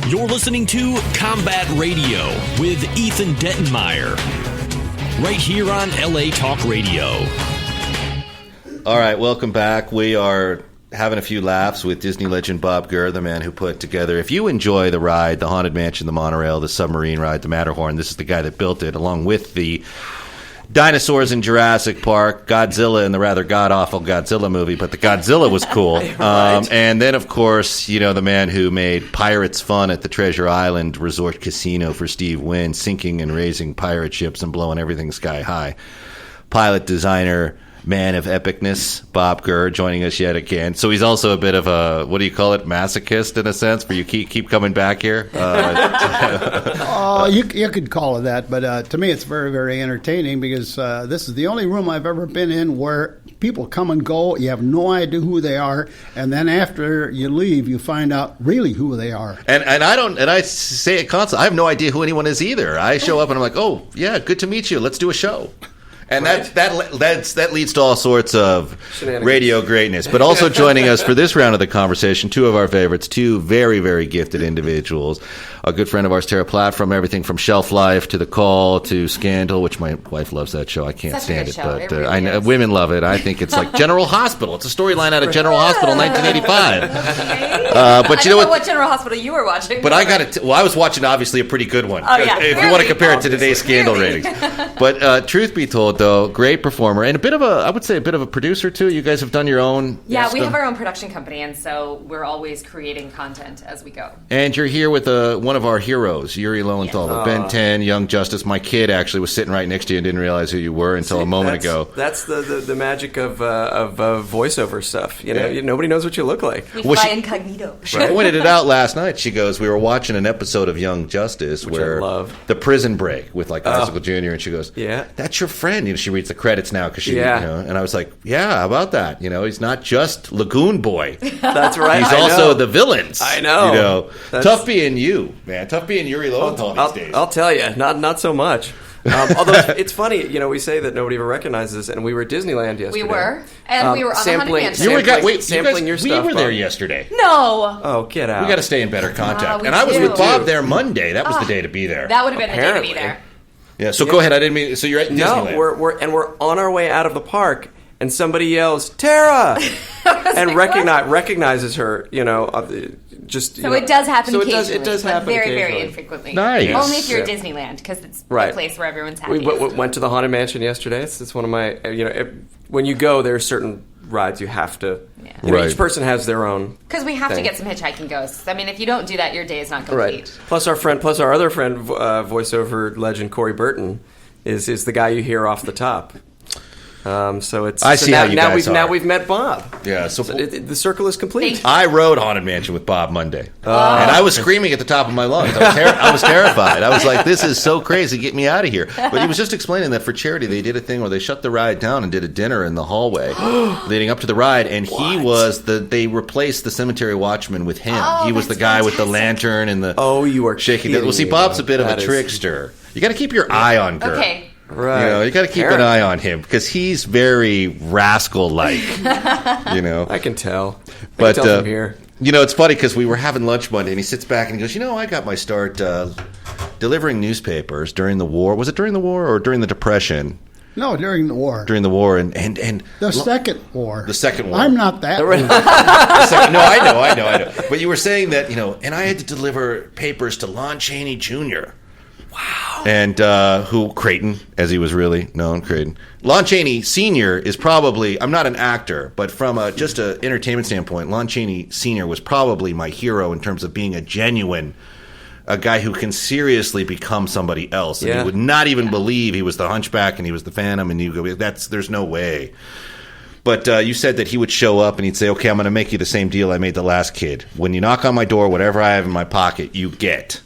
You're listening to Combat Radio with Ethan Dettenmeyer, right here on LA Talk Radio. All right, welcome back. We are having a few laughs with Disney legend Bob Gurr, the man who put together, if you enjoy the ride, the Haunted Mansion, the monorail, the submarine ride, the Matterhorn, this is the guy that built it, along with the dinosaurs in Jurassic Park, Godzilla in the rather god-awful Godzilla movie, but the Godzilla was cool. Right. And then, of course, you know, the man who made Pirates fun at the Treasure Island Resort Casino for Steve Wynn, sinking and raising pirate ships and blowing everything sky high. Pilot, designer, man of epicness, Bob Gurr, joining us yet again. So he's also a bit of a, what do you call it, masochist in a sense, where you keep coming back here? You could call it that, but to me it's very, very entertaining because this is the only room I've ever been in where people come and go, you have no idea who they are, and then after you leave, you find out really who they are. And I say it constantly, I have no idea who anyone is either. I show up and I'm like, oh, yeah, good to meet you, let's do a show. And right. that leads to all sorts of radio greatness. But also joining us for this round of the conversation, two of our favorites, two very, very gifted individuals. A good friend of ours, Platt, from everything from Shelf Life to The Call to Scandal, which my wife loves that show. I can't stand it, but really I know women love it. I think it's like General Hospital. It's a storyline out of General Hospital, 1985. But you know what General Hospital you were watching? But I got it. Well, I was watching obviously a pretty good one. Oh yeah, if you want to compare it to today's Scandal ratings. But truth be told, though, great performer and I would say a bit of a producer too. You guys have done your own. Yeah, we have our own production company, and so we're always creating content as we go. And you're here with one of our heroes, Yuri Lowenthal, of Ben 10, Young Justice. My kid actually was sitting right next to you and didn't realize who you were until a moment ago. That's the magic of voiceover stuff. You know, nobody knows what you look like. We fly incognito. She pointed it out last night. She goes, we were watching an episode of Young Justice where the prison break with like Icicle Jr. and she goes, yeah, that's your friend. You know, she reads the credits now because she, you know, and I was like, yeah, how about that? You know, he's not just Lagoon Boy. That's right. He's also the villains. I know. You know, tough being you, man. Tough being Yuri Lowenthal these days. I'll tell you, not so much. Although it's funny, you know, we say that nobody ever recognizes, and we were at Disneyland yesterday. We were, and we were on sampling, the Haunted Mansion. Sampling your stuff. We were there yesterday. No. Oh, get out. We got to stay in better contact. And I was with Bob there Monday. That was the day to be there. That would have been the day to be there. Yeah. So go ahead. I didn't mean. So you're at Disneyland. No, we're on our way out of the park. And somebody yells, "Tara!" and recognizes her. You know, it does happen occasionally. It does happen very, occasionally. very infrequently. Nice. Only if you're at Disneyland, because it's the place where everyone's happy. We went to the Haunted Mansion yesterday. It's one of my. You know, when you go, there are certain rides you have to. Yeah. You know, each person has their own. Because we have to get some hitchhiking ghosts. I mean, if you don't do that, your day is not complete. Right. Plus our other friend, voiceover legend Corey Burton, is the guy you hear off the top. So it's. I see how you guys are. Now we've met Bob. Yeah, so the circle is complete. I rode Haunted Mansion with Bob Monday, and I was screaming at the top of my lungs. I was terrified. I was like, "This is so crazy! Get me out of here!" But he was just explaining that for charity, they did a thing where they shut the ride down and did a dinner in the hallway leading up to the ride, and he was they replaced the cemetery watchman with him. He was the guy with the lantern and the. Oh, you are shaking. Well, see, Bob's a bit of a trickster. You got to keep your eye on Gurr. Okay. Right. You know, you got to keep an eye on him because he's very rascal-like. You know, I can tell. But from here. You know, it's funny because we were having lunch Monday, and he sits back and he goes, "You know, I got my start delivering newspapers during the war. Was it during the war or during the Depression?" No, during the war. During the war, and the second war. The second war. I'm not that. No, I know. But you were saying that, you know, and I had to deliver papers to Lon Chaney Jr. Wow. And who Creighton, as he was really known, Creighton. Lon Chaney Sr. is probably, I'm not an actor, but from just an entertainment standpoint, Lon Chaney Sr. was probably my hero in terms of being a guy who can seriously become somebody else. And you would not even believe he was the Hunchback and he was the Phantom, and you go, there's no way. But you said that he would show up and he'd say, "Okay, I'm going to make you the same deal I made the last kid. When you knock on my door, whatever I have in my pocket, you get."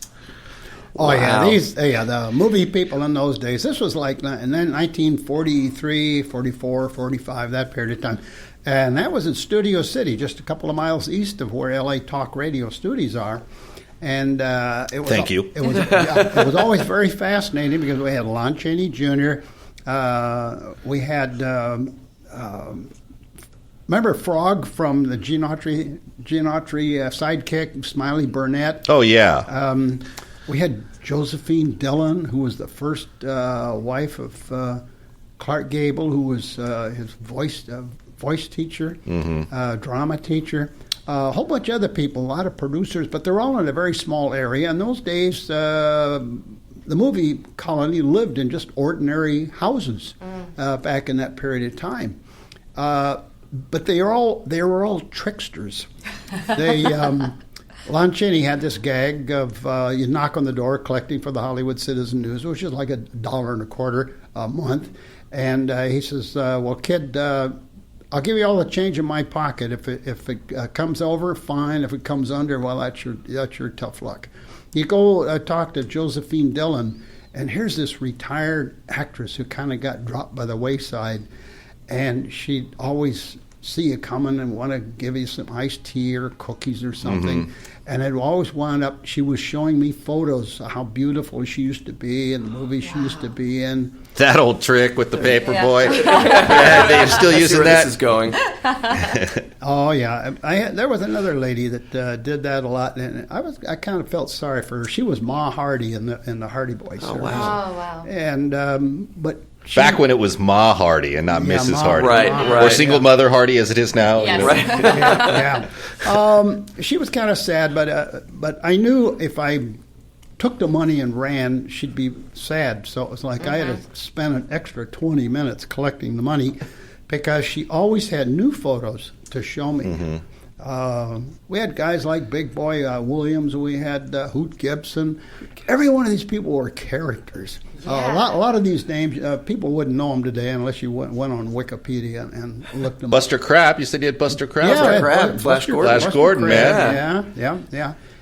Oh, wow. The movie people in those days, this was like in 1943, 44, 45, that period of time. And that was in Studio City, just a couple of miles east of where LA Talk Radio studios are. And it was Thank you. It was always very fascinating because we had Lon Chaney Jr., we had Remember Frog from the Gene Autry sidekick, Smiley Burnett? Oh, yeah. We had Josephine Dillon, who was the first wife of Clark Gable, who was his voice teacher, drama teacher. A whole bunch of other people, a lot of producers, but they're all in a very small area. In those days, the movie colony lived in just ordinary houses back in that period of time. But they were all tricksters. Lon Chaney had this gag of you knock on the door collecting for the Hollywood Citizen News, which is like $1.25 a month, and he says, "Well, kid, I'll give you all the change in my pocket. If it comes over, fine. If it comes under, well, that's your tough luck." You go talk to Josephine Dillon, and here's this retired actress who kind of got dropped by the wayside, and she'd always see you coming and want to give you some iced tea or cookies or something. And it always wound up, she was showing me photos of how beautiful she used to be and the movies she used to be in. That old trick with the paper boy. Yeah, they're still using that. This is going. Oh yeah, there was another lady that did that a lot, and I kind of felt sorry for her. She was Ma Hardy in the Hardy Boys. Oh series. wow! And but. Back when it was Ma Hardy and not Mrs. Hardy. Right. Or single mother Hardy as it is now. Yes. Yeah. She was kind of sad, but I knew if I took the money and ran, she'd be sad. So it was like I had to spend an extra 20 minutes collecting the money because she always had new photos to show me. We had guys like Big Boy Williams. We had Hoot Gibson. Every one of these people were characters. A lot of these names, people wouldn't know them today unless you went on Wikipedia and looked them up. Buster Crab. You said you had Buster Crab? Yeah, Buster Crab. Flash Buster Gordon, Crab, man.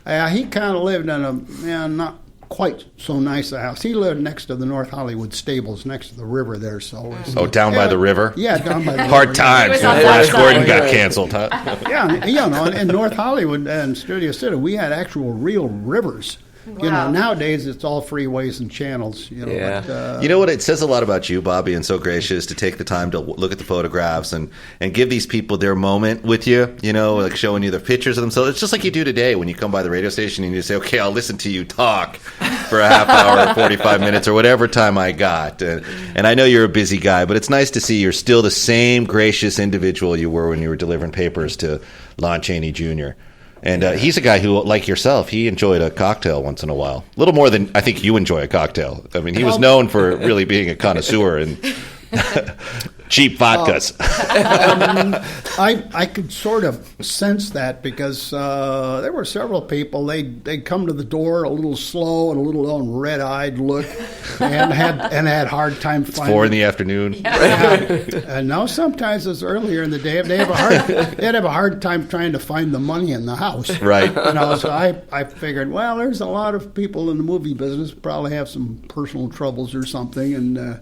Yeah. He kind of lived in a not quite so nice a house. He lived next to the North Hollywood stables, next to the river there. So down by the river? Yeah, down by the river. Hard times when Flash Gordon got canceled, huh? Yeah, in North Hollywood and Studio City, we had actual real rivers. Wow. Nowadays it's all freeways and channels. But, you know what? It says a lot about you, Bobby, and so gracious to take the time to look at the photographs and give these people their moment with you, like showing you the pictures of themselves. It's just like you do today when you come by the radio station and you say, okay, I'll listen to you talk for a half hour or 45 minutes or whatever time I got. And I know you're a busy guy, but it's nice to see you're still the same gracious individual you were when you were delivering papers to Lon Chaney Jr., And he's a guy who, like yourself, he enjoyed a cocktail once in a while. A little more than I think you enjoy a cocktail. I mean, he was known for really being a connoisseur and cheap vodkas. I could sort of sense that because there were several people. They'd come to the door a little slow and a little on red-eyed look, and had hard time finding. It's 4 in the afternoon. And now sometimes it's earlier in the day. They'd have a hard time trying to find the money in the house. Right. So I figured, well, there's a lot of people in the movie business probably have some personal troubles or something, and.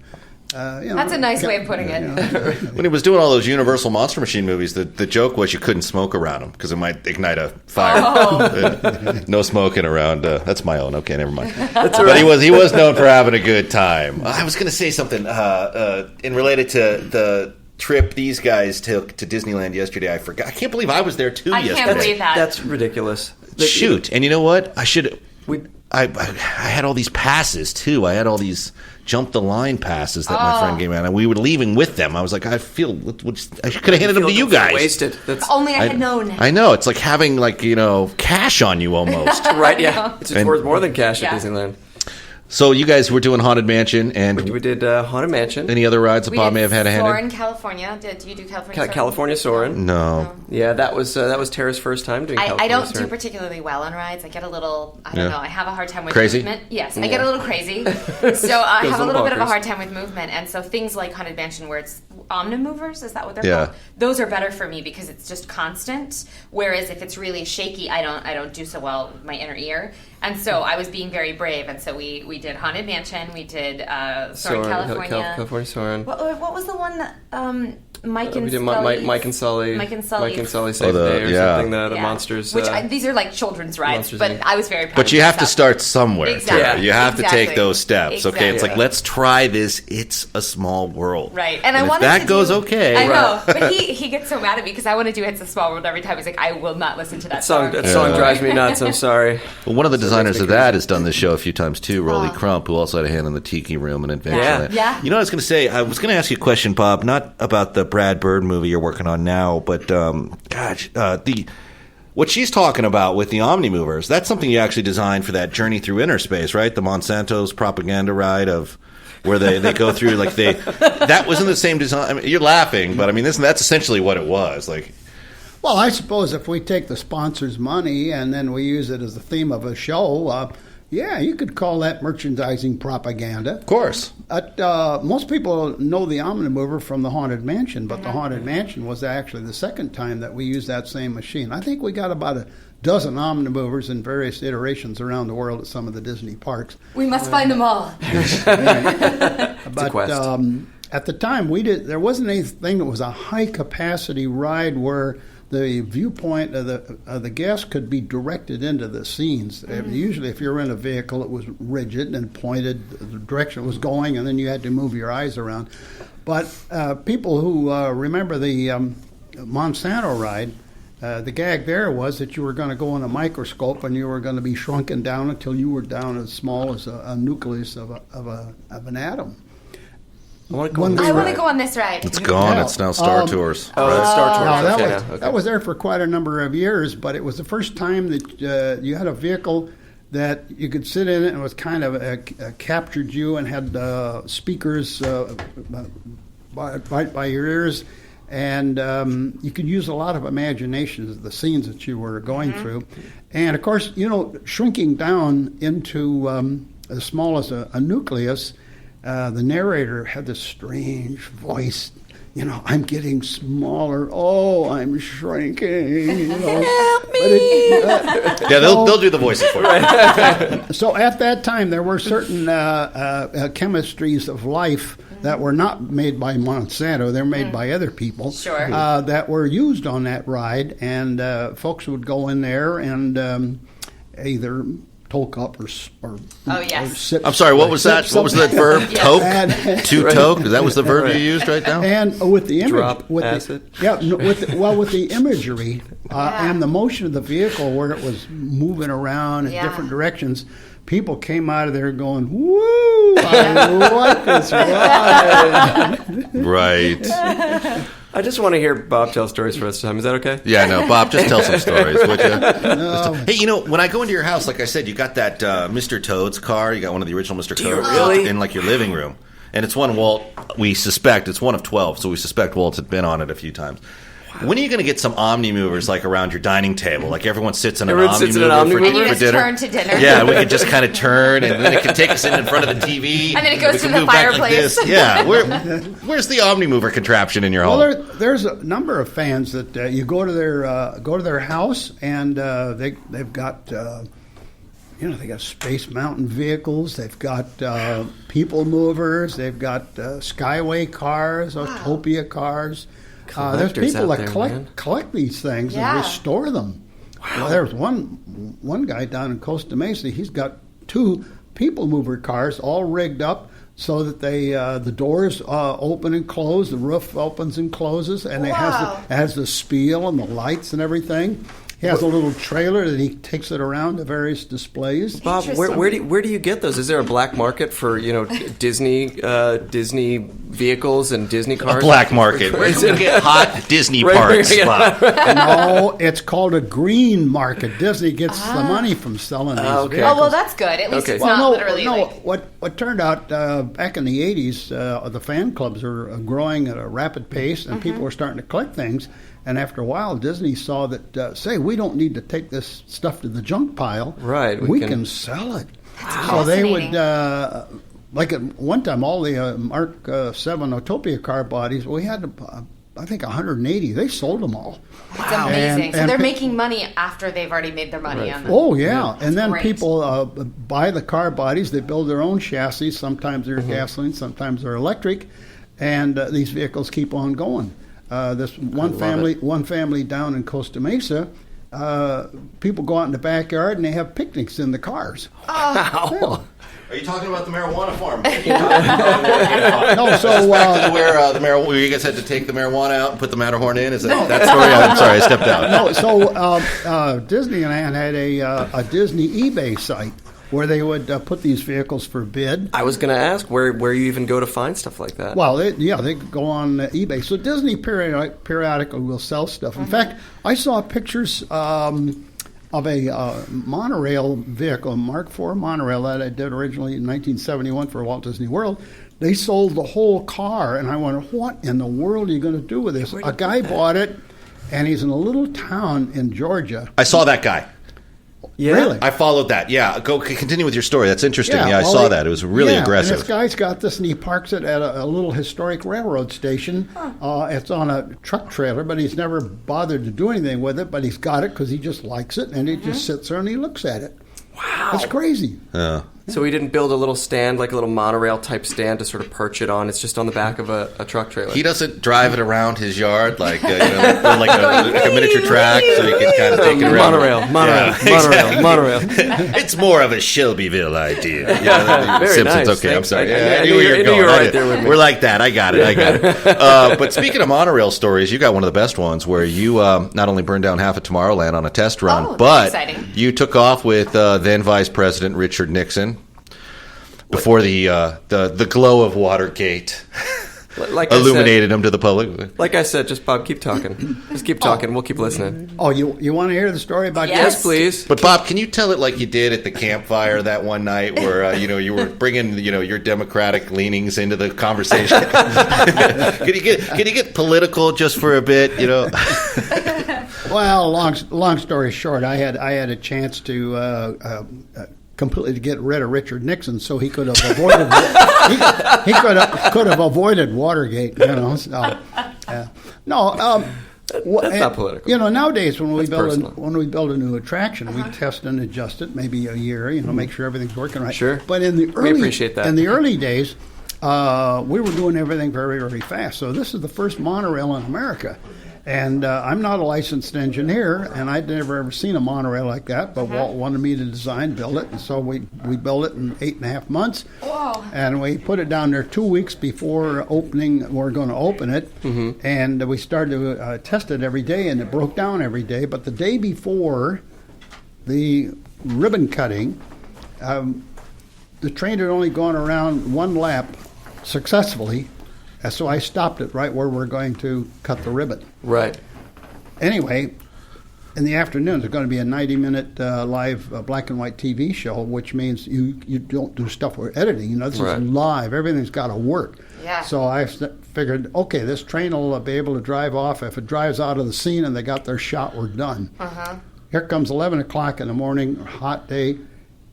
That's a nice way of putting it. When he was doing all those Universal Monster Machine movies, the joke was you couldn't smoke around him because it might ignite a fire. Oh. No smoking around. That's my own. Okay, never mind. But he was known for having a good time. I was going to say something in related to the trip these guys took to Disneyland yesterday. I forgot. I can't believe I was there too yesterday. I can't believe that. That's ridiculous. Shoot. And you know what? I should. I had all these passes too. I had all these jump the line passes that my friend gave me, and we were leaving with them. I was like, I feel I could have handed them to you guys. Wasted. If only I had known. I know. It's like having cash on you almost. Right? Yeah. It's worth more than cash at Disneyland. So you guys were doing Haunted Mansion, and we did Haunted Mansion. Any other rides that Bob may have had a hand in? Soarin', California. Did you do California Soarin'? California Soarin'? No. Yeah, that was Tara's first time doing California I don't Soarin'. do particularly well on rides. I get a little, I don't know, I have a hard time with crazy? movement. Yes, I get a little crazy. So I have a little bit of a bonkers. hard time with movement. And so things like Haunted Mansion where it's omnimovers, is that what they're Yeah. called? Those are better for me because it's just constant. Whereas if it's really shaky, I don't do so well with my inner ear. And so I was being very brave. And so we did Haunted Mansion. We did Soarin', California. California Soarin'. What was the one that Mike and we did Sully? Mike and Sully. Mike and Sully Save the Day or something. The Yeah. monsters. Which these are like children's rides, Monsters, but Inc. I was very proud But of you have to myself. start somewhere. Exactly. Tara. You have to take Exactly. those steps. Okay, it's Exactly. like let's try this. It's a small world. Right, and I if wanted that goes okay. I know, but he gets so mad at me because I want to do It's a Small World every time. He's like, I will not listen to that song. That song drives me nuts. I'm sorry. Well, one of the designers of that has done this show a few times too, Rolly Crump, who also had a hand in the Tiki Room and Adventureland. Yeah. You know what I was going to say? I was going to ask you a question, Bob, not about the Brad Bird movie you're working on now, but what she's talking about with the Omnimovers, that's something you actually designed for that Journey Through Inner Space, right? The Monsanto's propaganda ride of where they go through, that wasn't the same design. I mean, you're laughing, but I mean, that's essentially what it was. Well, I suppose if we take the sponsor's money and then we use it as the theme of a show, you could call that merchandising propaganda. Of course. Most people know the Omnimover from the Haunted Mansion, but the Haunted Mansion was actually the second time that we used that same machine. I think we got about a dozen Omnimovers in various iterations around the world at some of the Disney parks. We must find them all. But at the time, there wasn't anything that was a high-capacity ride where the viewpoint of the guest could be directed into the scenes. Usually, if you're in a vehicle, it was rigid and pointed the direction it was going, and then you had to move your eyes around. But people who remember the Monsanto ride, the gag there was that you were going to go in a microscope and you were going to be shrunken down until you were down as small as a nucleus of an atom. I want to go on this ride. It's gone. It's now Star Tours. Star Tours. That was there for quite a number of years, but it was the first time that you had a vehicle that you could sit in it and it was kind of captured you and had speakers right by your ears. And you could use a lot of imagination as the scenes that you were going through. And, of course, shrinking down into as small as a nucleus, the narrator had this strange voice. I'm getting smaller. Oh, I'm shrinking. Help me! They'll do the voices for you. So at that time, there were certain chemistries of life that were not made by Monsanto. They're made by other people. Sure. That were used on that ride, and folks would go in there and either toke up or sip. I'm sorry, what was that? What was that verb? Toke? To toke? That was the verb you used right now? And with the image, drop with acid. With the imagery and the motion of the vehicle where it was moving around in different directions, people came out of there going, "Woo! I like this ride." Right. I just want to hear Bob tell stories for us time. Is that okay? Yeah, no, Bob, just tell some stories, would you? No. Hey, when I go into your house, like I said, you got that Mr. Toad's car. You got one of the original Mr. Toads really? in your living room. And it's one Walt, we suspect, it's one of 12, so we suspect Walt had been on it a few times. Wow. When are you going to get some Omnimovers around your dining table? Like everyone sits in an Omnimover for and you dinner? Turn to dinner. Yeah, we can just kind of turn, and then it can take us in front of the TV. And then it goes to the fireplace. Yeah, where's the Omnimover contraption in your home? Well, there's a number of fans that you go to their house, and they've got they got Space Mountain vehicles, they've got people movers, they've got Skyway cars, Autopia cars. There's people that collect these things and restore them. Wow. Well, there's one guy down in Costa Mesa. He's got 2 people mover cars all rigged up so that the doors open and close, the roof opens and closes, and it has the spiel and the lights and everything. He has a little trailer that he takes it around to various displays. Bob, where do you get those? Is there a black market for Disney vehicles and Disney cars? A black market. Where can we get hot Disney parts? No, it's called a green market. Disney gets the money from selling these vehicles. Oh, well, that's good. At least it's not literally. What turned out back in the 80s, the fan clubs are growing at a rapid pace, and people were starting to collect things. And after a while, Disney saw that, we don't need to take this stuff to the junk pile. Right. We can sell it. That's so they would, like at one time, all the Mark 7 Autopia car bodies, we had, I think, 180. They sold them all. That's amazing. So they're making money after they've already made their money on them. Oh, yeah. And then people buy the car bodies. They build their own chassis. Sometimes they're gasoline, sometimes they're electric. And these vehicles keep on going. This one family down in Costa Mesa, people go out in the backyard and they have picnics in the cars. Wow. Are you talking about the marijuana farm? No, so where the marijuana, where you guys had to take the marijuana out and put the Matterhorn in? Is that story? I'm sorry, I stepped out. No, so Disneyland had a Disney eBay site where they would put these vehicles for bid. I was going to ask where you even go to find stuff like that. Well, they go on eBay. So Disney periodically will sell stuff. In fact, I saw pictures of a monorail vehicle, a Mark IV monorail that I did originally in 1971 for Walt Disney World. They sold the whole car, and I wondered, what in the world are you going to do with this? A guy bought it, and he's in a little town in Georgia. I saw that guy. Yeah. Really? I folled that. Yeah, go continue with your story. That's interesting. Yeah, I saw that. It was really aggressive. And this guy's got this, and he parks it at a little historic railroad station. It's on a truck trailer, but he's never bothered to do anything with it. But he's got it because he just likes it, and he just sits there and he looks at it. Wow, that's crazy. So he didn't build a little stand, like a little monorail type stand to sort of perch it on. It's just on the back of a truck trailer. He doesn't drive it around his yard like like a miniature track, so he can kind of take it around. Monorail. It's more of a Shelbyville idea. Very Simpsons. nice. Okay, I'm sorry. I knew where you were right there with me. We're like that. I got it. But speaking of monorail stories, you got one of the best ones where you not only burned down half of Tomorrowland on a test run, but you took off with then Vice President Richard Nixon. Before the glow of Watergate illuminated him to the public. Like I said, just Bob, keep talking. Just keep talking. We'll keep listening. Oh, you want to hear the story about Yes, please. But Bob, can you tell it like you did at the campfire that one night, where you were bringing your Democratic leanings into the conversation? Can you get political just for a bit? Well, long story short, I had a chance to. Completely to get rid of Richard Nixon, so he could have avoided he could have avoided Watergate. So, no, that's not political. Nowadays when we build a new attraction, we test and adjust it maybe a year. Make sure everything's working right. Sure. But in the we appreciate that. In the early days, we were doing everything very, very fast. So this is the first monorail in America. And I'm not a licensed engineer, and I'd never ever seen a monorail like that. But Walt wanted me to build it, and so we built it in 8.5 months. Whoa. And we put it down there 2 weeks before opening. We're going to open it, and we started to test it every day, and it broke down every day. But the day before the ribbon cutting, the train had only gone around one lap successfully. So I stopped it right where we're going to cut the ribbon. Right. Anyway, in the afternoon, there's going to be a 90-minute live black and white TV show, which means you don't do stuff with editing. This is live. Everything's got to work. Yeah. So I figured, okay, this train will be able to drive off. If it drives out of the scene and they got their shot, we're done. Here comes 11 o'clock in the morning, hot day.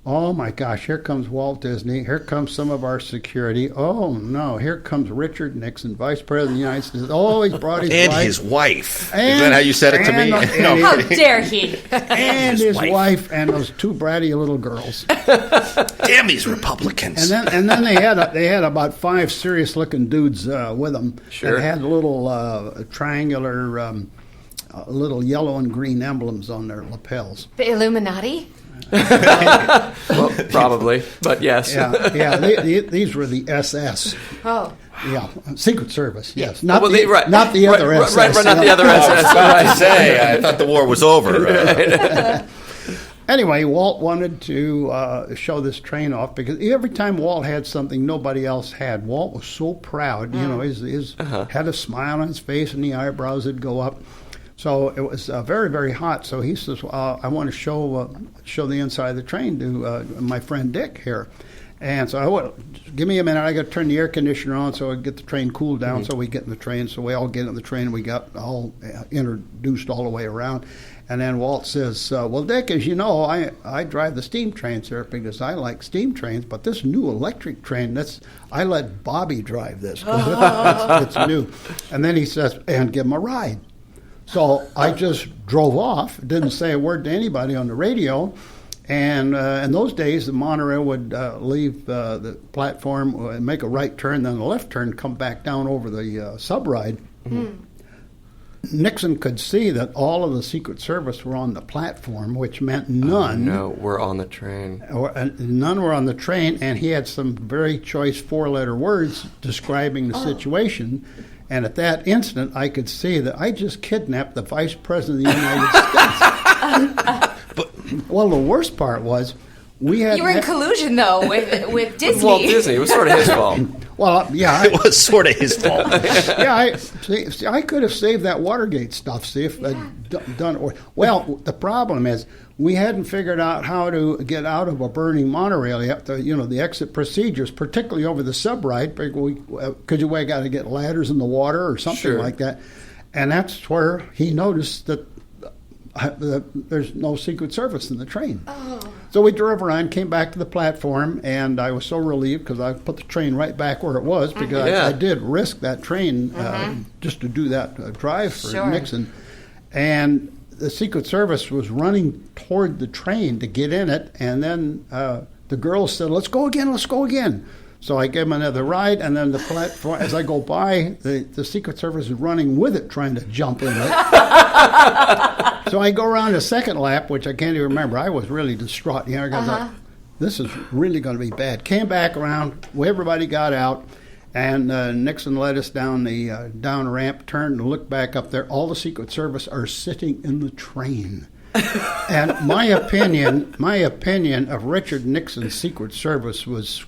Oh, my gosh, here comes Walt Disney. Here comes some of our security. Oh, no, here comes Richard Nixon, Vice President of the United States. Oh, he's brought his wife. And his wife. Is that how you said it to me? How dare he? And his wife and those two bratty little girls. Damn these Republicans. And then they had about 5 serious-looking dudes with them. Sure. And had little triangular, little yellow and green emblems on their lapels. The Illuminati? Well, probably, but yes. These were the SS. Oh. Yeah, Secret Service, yes. Not the other SS. Not the other SS. I was about to say, I thought the war was over. Anyway, Walt wanted to show this train off because every time Walt had something nobody else had, Walt was so proud. His had a smile on his face and the eyebrows would go up. So it was very, very hot. So he says, I want to show the inside of the train to my friend Dick here. And so I went, give me a minute. I got to turn the air conditioner on so I get the train cooled down. So we get in the train. So we all get in the train. And we got all introduced all the way around. And then Walt says, well, Dick, as you know, I drive the steam trains here because I like steam trains. But this new electric train, I let Bobby drive this because it's new. And then he says, and give him a ride. So I just drove off, didn't say a word to anybody on the radio, and in those days the monorail would leave the platform, make a right turn, then a left turn, come back down over the subride. Nixon could see that all of the Secret Service were on the platform, which meant none. Were on the train. None were on the train, and he had some very choice four-letter words describing the situation. And at that instant, I could see that I just kidnapped the Vice President of the United States. Well, the worst part was we You were in collusion, though, with Disney. Walt Disney. It was sort of his fault. Well, yeah. It was sort of his fault. Yeah, I could have saved that Watergate stuff, see if I'd done it. Well, the problem is we hadn't figured out how to get out of a burning monorail yet, the exit procedures, particularly over the subride, because you got to get ladders in the water or something like that. And that's where he noticed that there's no Secret Service in the train. Oh. So we drove around, came back to the platform, and I was so relieved because I put the train right back where it was because I did risk that train just to do that drive for Nixon. And the Secret Service was running toward the train to get in it, and then the girls said, let's go again. So I gave them another ride, and then the platform, as I go by, the Secret Service is running with it, trying to jump in it. So I go around a second lap, which I can't even remember. I was really distraught, because this is really going to be bad. Came back around, everybody got out, and Nixon led us down the down ramp, turned and looked back up there. All the Secret Service are sitting in the train. And my opinion of Richard Nixon's Secret Service was,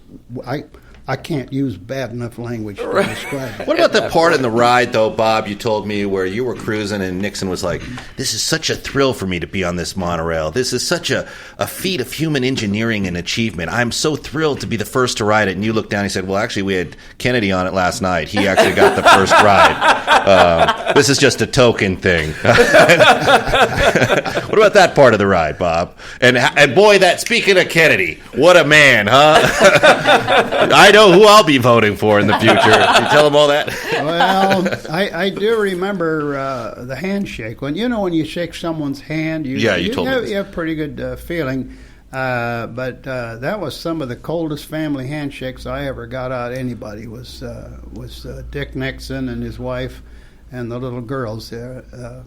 I can't use bad enough language to describe it. What about the part in the ride, though, Bob, you told me where you were cruising and Nixon was like, this is such a thrill for me to be on this monorail. This is such a feat of human engineering and achievement. I'm so thrilled to be the first to ride it. And you looked down and he said, well, actually, we had Kennedy on it last night. He actually got the first ride. This is just a token thing. What about that part of the ride, Bob? And boy, speaking of Kennedy, what a man, huh? I know who I'll be voting for in the future. Can you tell them all that? Well, I do remember the handshake. When you shake someone's hand, you have pretty good feeling. But that was some of the coldest family handshakes I ever got out of anybody. Was Dick Nixon and his wife and the little girls there.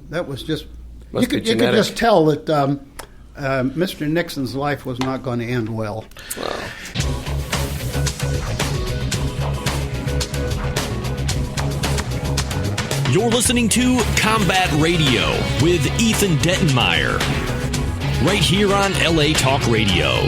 That was just you could just tell that Mr. Nixon's life was not going to end well. Wow. You're listening to Combat Radio with Ethan Dettenmeyer, right here on LA Talk Radio.